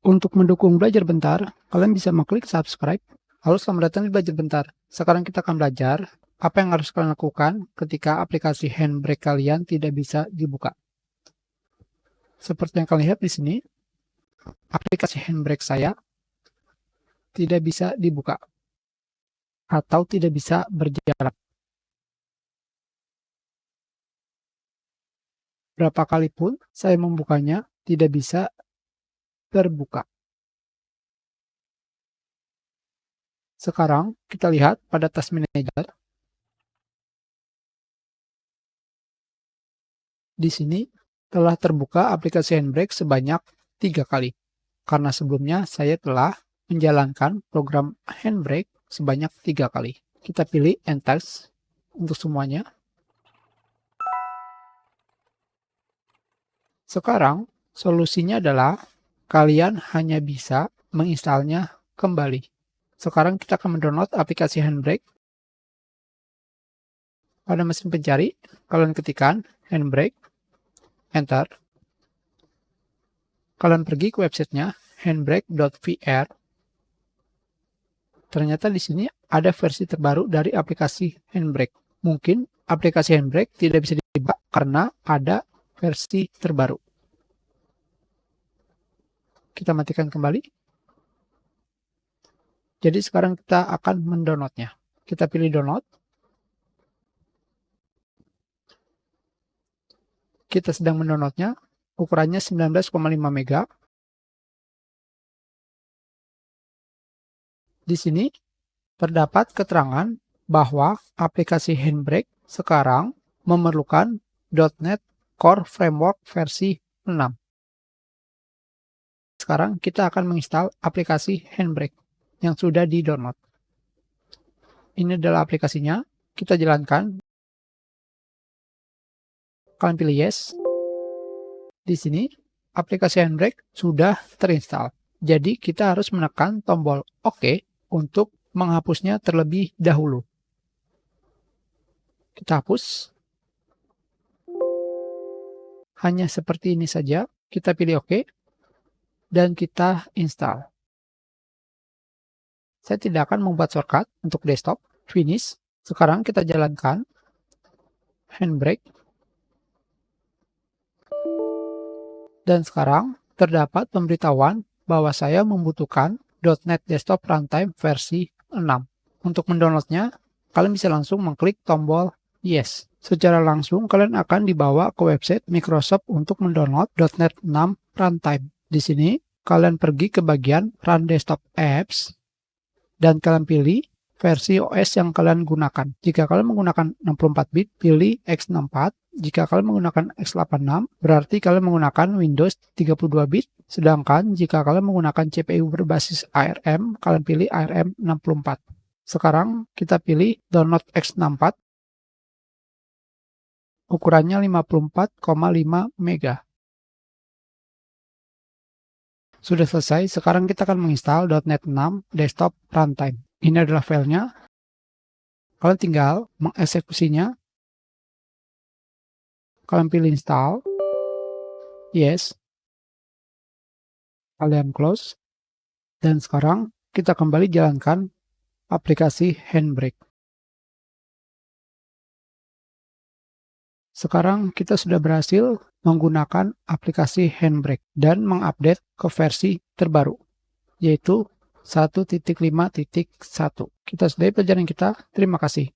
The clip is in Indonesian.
Untuk mendukung Belajar Bentar, kalian bisa mengklik subscribe. Halo, selamat datang di Belajar Bentar. Sekarang kita akan belajar apa yang harus kalian lakukan ketika aplikasi Handbrake kalian tidak bisa dibuka. Seperti yang kalian lihat di sini, aplikasi Handbrake saya tidak bisa dibuka atau tidak bisa berjalan. Berapa kali pun saya membukanya, tidak bisa terbuka. Sekarang kita lihat pada Task Manager. Di sini telah terbuka aplikasi Handbrake sebanyak 3 kali. Karena sebelumnya saya telah menjalankan program Handbrake sebanyak 3 kali. Kita pilih Enter untuk semuanya. Sekarang solusinya adalah kalian hanya bisa menginstalnya kembali. Sekarang kita akan mendownload aplikasi Handbrake. Pada mesin pencari, kalian ketikkan Handbrake, Enter. Kalian pergi ke websitenya handbrake.vr. Ternyata di sini ada versi terbaru dari aplikasi Handbrake. Mungkin aplikasi Handbrake tidak bisa dibuka karena ada versi terbaru. Kita matikan kembali. Jadi sekarang kita akan mendownloadnya. Kita pilih download. Kita sedang mendownloadnya. Ukurannya 19,5 MB. Di sini terdapat keterangan bahwa aplikasi Handbrake sekarang memerlukan .NET Core Framework versi 6. Sekarang kita akan menginstal aplikasi Handbrake yang sudah di-download. Ini adalah aplikasinya. Kita jalankan. Kalian pilih yes. Di sini aplikasi Handbrake sudah terinstall. Jadi kita harus menekan tombol OK untuk menghapusnya terlebih dahulu. Kita hapus. Hanya seperti ini saja. Kita pilih OK. Dan kita install. Saya tidak akan membuat shortcut untuk desktop. Finish. Sekarang kita jalankan Handbrake. Dan sekarang terdapat pemberitahuan bahwa saya membutuhkan .NET Desktop Runtime versi 6. Untuk mendownloadnya, kalian bisa langsung mengklik tombol yes. Secara langsung kalian akan dibawa ke website Microsoft untuk mendownload .NET 6 Runtime. Di sini kalian pergi ke bagian Run Desktop Apps dan kalian pilih versi OS yang kalian gunakan. Jika kalian menggunakan 64 bit, pilih x64. Jika kalian menggunakan x86, berarti kalian menggunakan Windows 32 bit. Sedangkan jika kalian menggunakan CPU berbasis ARM, kalian pilih ARM 64. Sekarang kita pilih download x64. Ukurannya 54,5 MB. Sudah selesai, sekarang kita akan menginstal .NET 6 Desktop Runtime. Ini adalah filenya. Kalian tinggal mengeksekusinya. Kalian pilih install. Yes. Kalian close. Dan sekarang kita kembali jalankan aplikasi Handbrake. Sekarang kita sudah berhasil menggunakan aplikasi Handbrake dan mengupdate ke versi terbaru, yaitu 1.5.1. Kita sudahi pelajaran kita. Terima kasih.